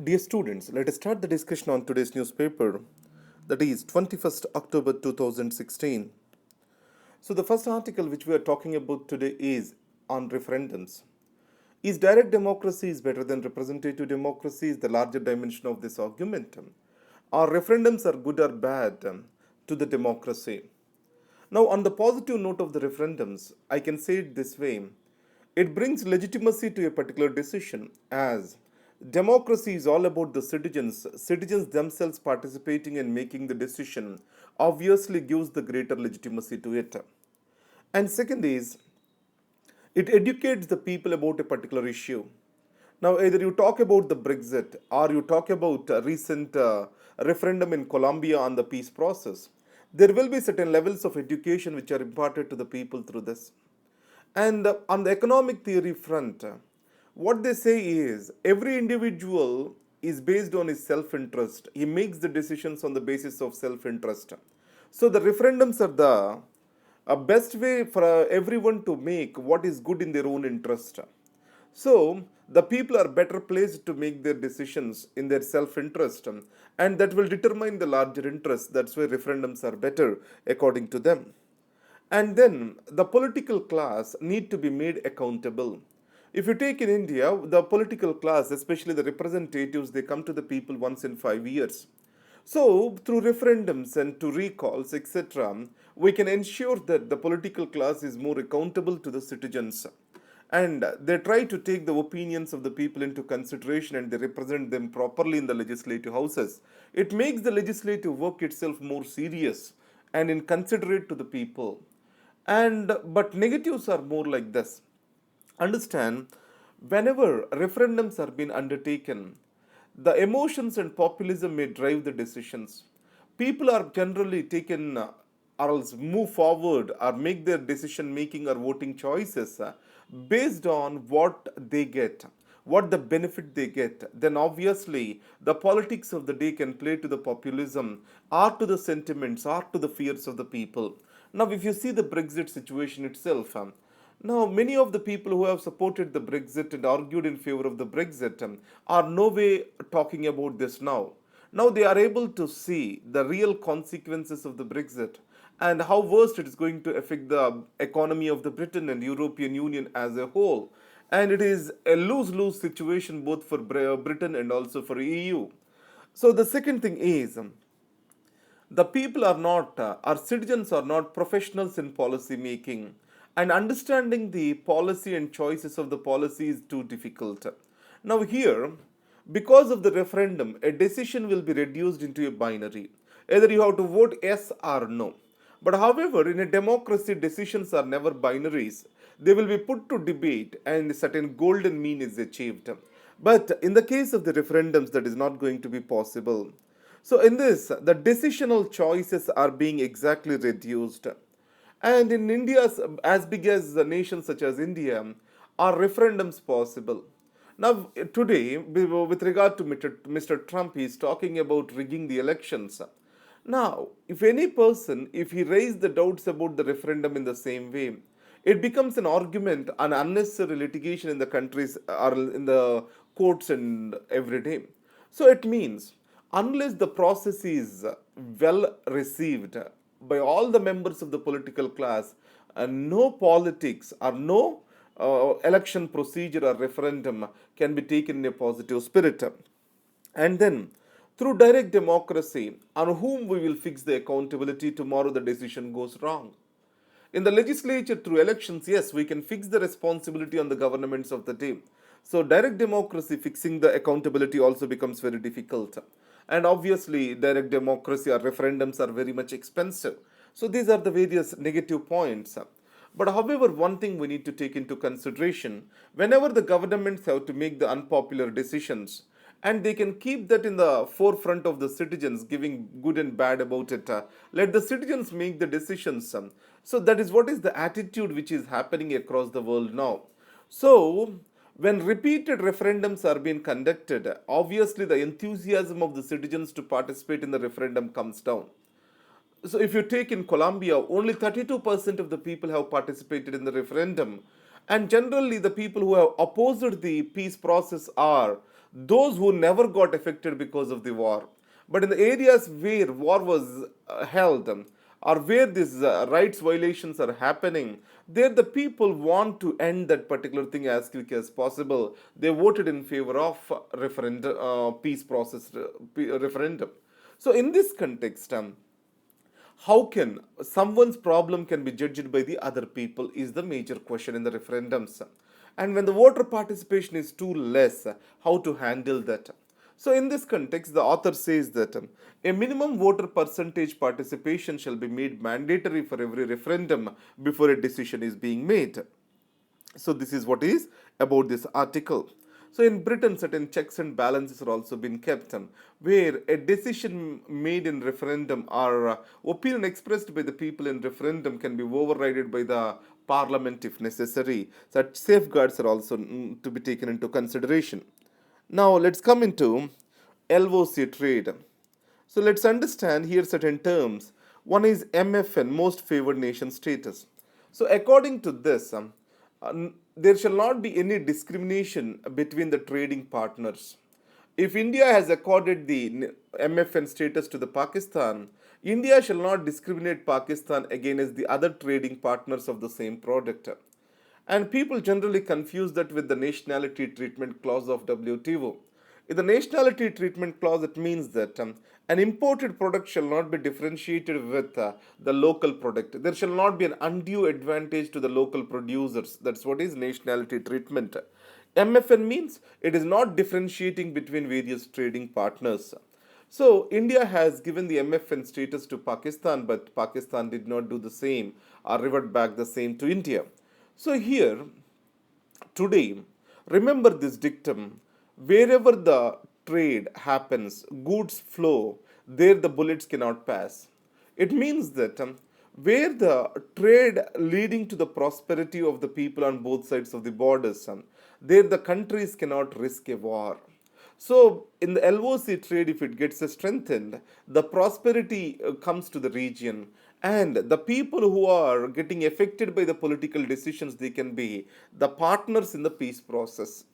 Dear students, let us start the discussion on today's newspaper, that is 21st October 2016. So, the first article which we are talking about today is on referendums. Is direct democracy is better than representative democracy is the larger dimension of this argument. Are referendums are good or bad to the democracy? Now, on the positive note of the referendums, I can say it this way: it brings legitimacy to a particular decision, as democracy is all about the citizens themselves participating and making the decision obviously gives the greater legitimacy to it. And second is, it educates the people about a particular issue. Now, either you talk about the Brexit or you talk about a recent referendum in Colombia on the peace process, there will be certain levels of education which are imparted to the people through this. And on the economic theory front, what they say is every individual is based on his self interest. He makes the decisions on the basis of self interest. So the referendums are the best way for everyone to make what is good in their own interest. So the people are better placed to make their decisions in their self interest, and that will determine the larger interest. That's why referendums are better according to them. And then the political class need to be made accountable. If you take in India, the political class, especially the representatives, they come to the people once in 5 years. So, through referendums and to recalls, etc., we can ensure that the political class is more accountable to the citizens. And they try to take the opinions of the people into consideration and they represent them properly in the legislative houses. It makes the legislative work itself more serious and inconsiderate to the people. And but negatives are more like this. Understand, whenever referendums are being undertaken, the emotions and populism may drive the decisions. People are generally taken or else move forward or make their decision making or voting choices based on what they get, what the benefit they get. Then obviously the politics of the day can play to the populism or to the sentiments or to the fears of the people. Now, if you see the Brexit situation itself, now, many of the people who have supported the Brexit and argued in favor of the Brexit are no way talking about this now. Now they are able to see the real consequences of the Brexit and how worst it is going to affect the economy of the Britain and European Union as a whole. And it is a lose-lose situation both for Britain and also for EU. So the second thing is the people are not, our citizens are not professionals in policy making, and understanding the policy and choices of the policy is too difficult. Now, here, because of the referendum, a decision will be reduced into a binary. Either you have to vote yes or no. But however, in a democracy, decisions are never binaries. They will be put to debate and a certain golden mean is achieved. But in the case of the referendums, that is not going to be possible. So, in this, the decisional choices are being exactly reduced. And in India, as big as a nation such as India, are referendums possible? Now, today, with regard to Mr. Trump, he is talking about rigging the elections. Now, if any person, if he raised the doubts about the referendum in the same way, it becomes an argument, an unnecessary litigation in the countries or in the courts and every day. So it means unless the process is well received by all the members of the political class, no politics or no election procedure or referendum can be taken in a positive spirit. And then, through direct democracy, on whom we will fix the accountability tomorrow the decision goes wrong. In the legislature, through elections, yes, we can fix the responsibility on the governments of the day. So, direct democracy fixing the accountability also becomes very difficult. And obviously, direct democracy or referendums are very much expensive. So, these are the various negative points. But however, one thing we need to take into consideration whenever the governments have to make the unpopular decisions, and they can keep that in the forefront of the citizens, giving good and bad about it. Let the citizens make the decisions. So that is what is the attitude which is happening across the world now. So when repeated referendums are being conducted, obviously the enthusiasm of the citizens to participate in the referendum comes down. So if you take in Colombia, only 32% of the people have participated in the referendum. And generally, the people who have opposed the peace process are those who never got affected because of the war. But in the areas where war was held, or where these rights violations are happening, there the people want to end that particular thing as quick as possible. They voted in favor of referendum, peace process referendum. So in this context, how can someone's problem can be judged by the other people is the major question in the referendums. And when the voter participation is too less, how to handle that? So in this context, the author says that a minimum voter percentage participation shall be made mandatory for every referendum before a decision is being made. So this is what is about this article. So in Britain, certain checks and balances are also been kept, where a decision made in referendum or opinion expressed by the people in referendum can be overridden by the parliament if necessary. Such safeguards are also to be taken into consideration. Now let's come into LOC trade. So let's understand here certain terms. One is MFN, most favored nation status. So according to this, there shall not be any discrimination between the trading partners. If India has accorded the MFN status to the Pakistan, India shall not discriminate Pakistan against the other trading partners of the same product. And people generally confuse that with the nationality treatment clause of WTO. In the nationality treatment clause, it means that an imported product shall not be differentiated with the local product. There shall not be an undue advantage to the local producers. That's what is nationality treatment. MFN means it is not differentiating between various trading partners. So India has given the MFN status to Pakistan, but Pakistan did not do the same or revert back the same to India. So here, today, remember this dictum: wherever the trade happens, goods flow, there the bullets cannot pass. It means that where the trade leading to the prosperity of the people on both sides of the borders, there the countries cannot risk a war. So, in the LOC trade, if it gets strengthened, the prosperity comes to the region, and the people who are getting affected by the political decisions, they can be the partners in the peace process.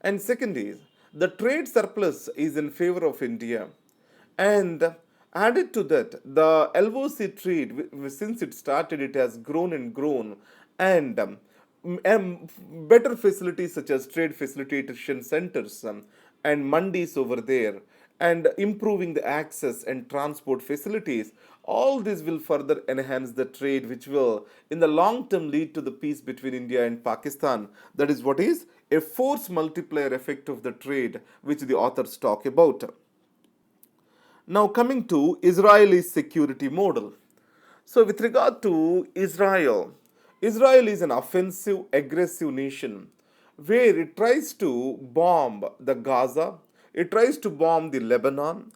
And second is, the trade surplus is in favor of India. And added to that, the LOC trade, since it started, it has grown and grown, and better facilities such as trade facilitation centers and mandis over there, and improving the access and transport facilities, all this will further enhance the trade, which will in the long term lead to the peace between India and Pakistan. That is what is a force multiplier effect of the trade, which the authors talk about. Now coming to Israeli security model. So with regard to Israel, Israel is an offensive, aggressive nation where it tries to bomb the Gaza, it tries to bomb the Lebanon,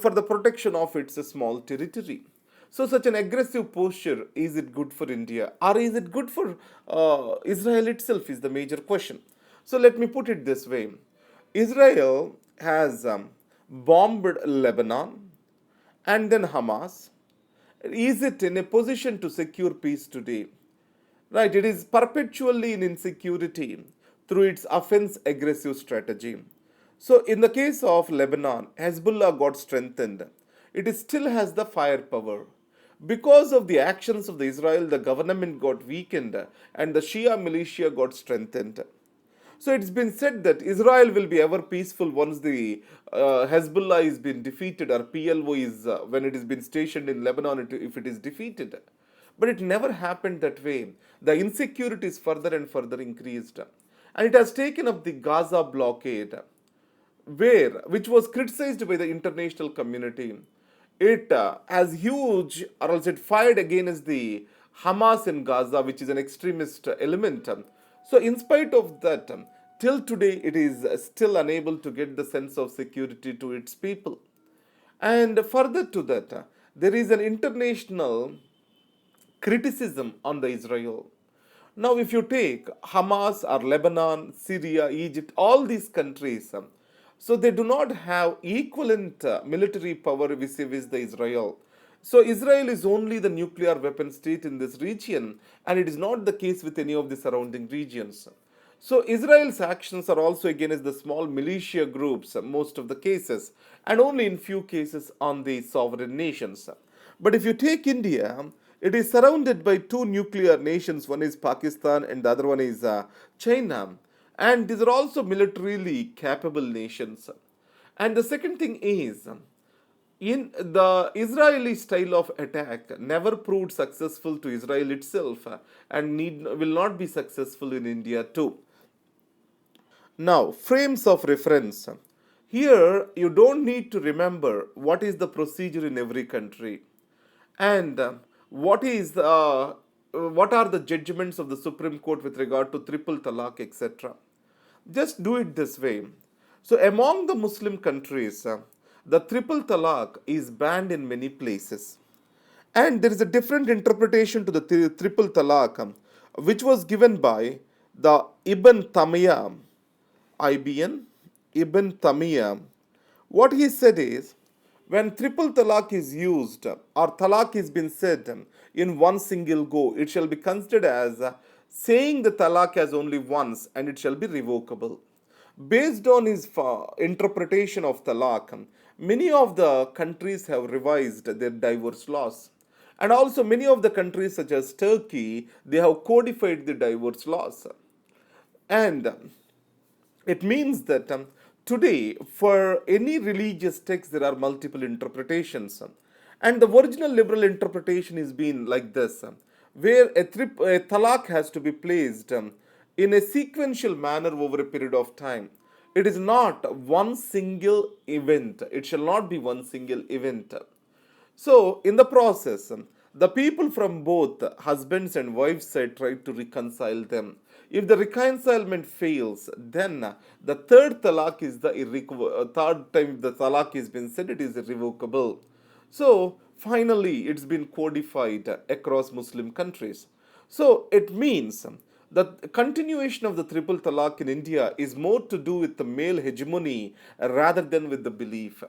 for the protection of its small territory. So such an aggressive posture, is it good for India or is it good for Israel itself is the major question. So let me put it this way. Israel has bombed Lebanon and then Hamas. Is it in a position to secure peace today? Right, it is perpetually in insecurity through its offense aggressive strategy. So, in the case of Lebanon, Hezbollah got strengthened. It still has the firepower. Because of the actions of the Israel, the government got weakened and the Shia militia got strengthened. So it's been said that Israel will be ever peaceful once the Hezbollah is been defeated, or PLO is when it has been stationed in Lebanon if it is defeated. But it never happened that way. The insecurity is further and further increased, and it has taken up the Gaza blockade, which was criticized by the international community. It has huge, or else it fired against the Hamas in Gaza, which is an extremist element. So, in spite of that, till today it is still unable to get the sense of security to its people. And further to that, there is an international criticism on the Israel. Now, if you take Hamas or Lebanon, Syria, Egypt, all these countries, so they do not have equivalent military power vis-a-vis the Israel. So Israel is only the nuclear weapon state in this region, and it is not the case with any of the surrounding regions. So Israel's actions are also against the small militia groups, most of the cases, and only in few cases on the sovereign nations. But if you take India, it is surrounded by two nuclear nations. One is Pakistan, and the other one is China, and these are also militarily capable nations. And the second thing is, in the Israeli style of attack never proved successful to Israel itself, and will not be successful in India too. Now, frames of reference. Here, you don't need to remember what is the procedure in every country and what are the judgments of the Supreme Court with regard to triple talaq, etc. Just do it this way. So, among the Muslim countries, the triple talaq is banned in many places. And there is a different interpretation to the triple talaq, which was given by the Ibn Tamiya, IBN, Ibn Tamiya. What he said is, when triple talaq is used or talaq is been said in one single go, it shall be considered as saying the talaq as only once and it shall be revocable. Based on his interpretation of talaq, many of the countries have revised their divorce laws. And also many of the countries such as Turkey, they have codified the divorce laws. And it means that today, for any religious text, there are multiple interpretations. And the original liberal interpretation is being like this, where a talaq has to be placed in a sequential manner over a period of time. It is not one single event. It shall not be one single event. So, in the process, the people from both husbands and wives side tried to reconcile them. If the reconcilement fails, then the third talaq is the third time the talaq has been said, it is irrevocable. So, finally, it's been codified across Muslim countries. So, it means the continuation of the triple talaq in India is more to do with the male hegemony rather than with the belief.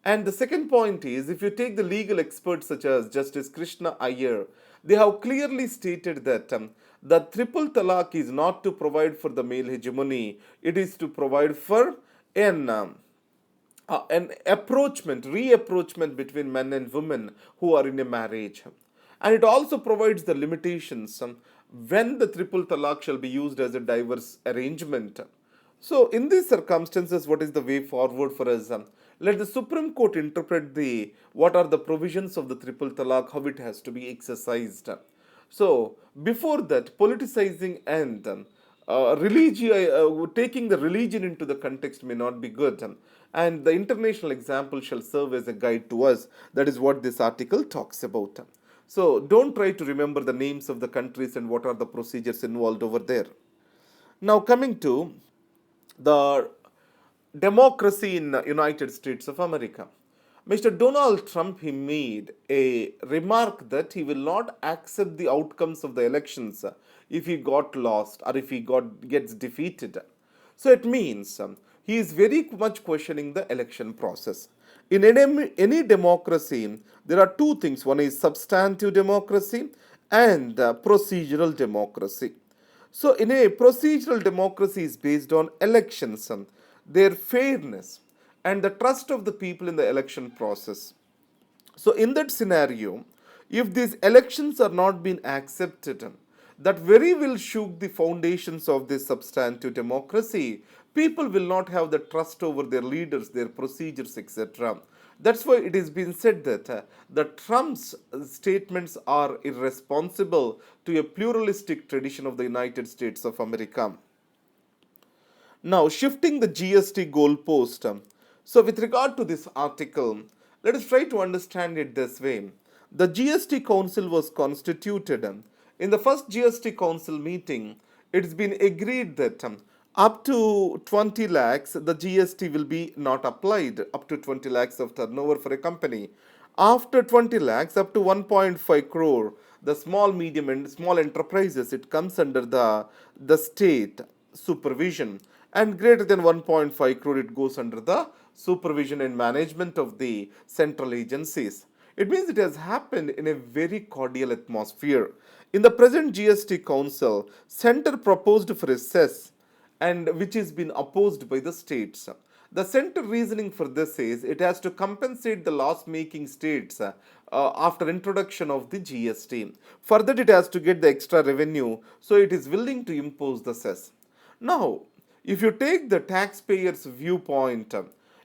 And the second point is, if you take the legal experts such as Justice Krishna Iyer, they have clearly stated that the triple talaq is not to provide for the male hegemony, it is to provide for an approachment, reapproachment between men and women who are in a marriage. And it also provides the limitations when the triple talaq shall be used as a diverse arrangement. So, in these circumstances, what is the way forward for us? Let the Supreme Court interpret the what are the provisions of the triple talaq, how it has to be exercised. So, before that, politicizing and taking the religion into the context may not be good. And the international example shall serve as a guide to us. That is what this article talks about. So, don't try to remember the names of the countries and what are the procedures involved over there. Now, coming to the democracy in the United States of America. Mr. Donald Trump, he made a remark that he will not accept the outcomes of the elections if he got lost or if he gets defeated. So it means he is very much questioning the election process. In any democracy, there are two things. One is substantive democracy and procedural democracy. So, in a procedural democracy is based on elections, their fairness, and the trust of the people in the election process. So, in that scenario, if these elections are not being accepted, that very will shook the foundations of this substantive democracy. People will not have the trust over their leaders, their procedures, etc. That's why it has been said that the Trump's statements are irresponsible to a pluralistic tradition of the United States of America. Now, shifting the GST goalpost. So, with regard to this article, let us try to understand it this way. The GST Council was constituted. In the first GST Council meeting, it's been agreed that up to 20 lakhs, the GST will be not applied, up to 20 lakhs of turnover for a company. After 20 lakhs, up to 1.5 crore, the small, medium, and small enterprises, it comes under the state supervision. And greater than 1.5 crore, it goes under the supervision and management of the central agencies. It means it has happened in a very cordial atmosphere. In the present GST Council, Center proposed for a cess and which is been opposed by the states. The central reasoning for this is it has to compensate the loss making states after introduction of the GST. For that, it has to get the extra revenue, so it is willing to impose the cess. Now, if you take the taxpayer's viewpoint,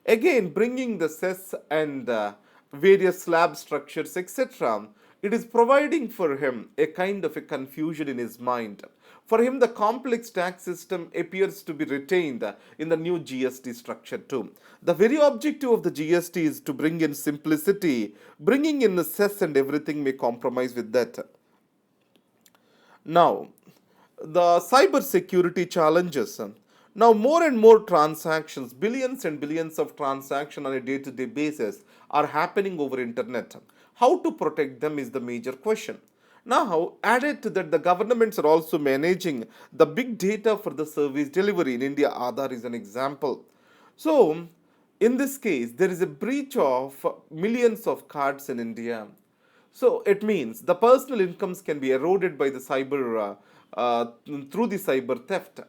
again bringing the cess and various slab structures, etc., it is providing for him a kind of a confusion in his mind. For him, the complex tax system appears to be retained in the new GST structure too. The very objective of the GST is to bring in simplicity. Bringing in the cess and everything may compromise with that. Now, the cyber security challenges. Now, more and more transactions, billions and billions of transactions on a day-to-day basis are happening over internet. How to protect them is the major question. Now, added to that, the governments are also managing the big data for the service delivery. In India, Aadhaar is an example. So, in this case, there is a breach of millions of cards in India. So it means the personal incomes can be eroded by the through the cyber theft.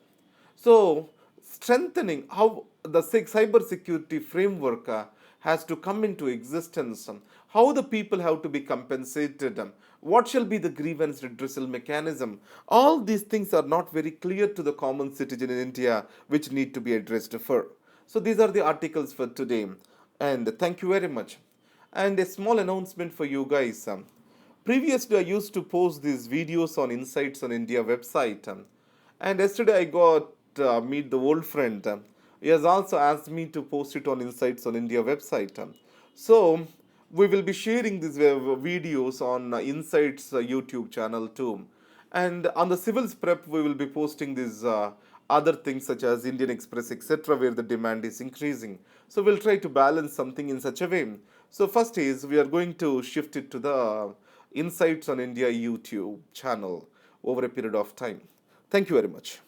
So strengthening how the cyber security framework has to come into existence, how the people have to be compensated, what shall be the grievance redressal mechanism. All these things are not very clear to the common citizen in India, which need to be addressed for. So these are the articles for today, and thank you very much. And a small announcement for you guys. Previously, I used to post these videos on Insights on India website. And yesterday, I got meet the old friend. He has also asked me to post it on Insights on India website. So, we will be sharing these videos on Insights YouTube channel too. And on the Civils Prep, we will be posting these other things such as Indian Express, etc., where the demand is increasing. So we'll try to balance something in such a way. So first is we are going to shift it to the Insights on India YouTube channel over a period of time. Thank you very much.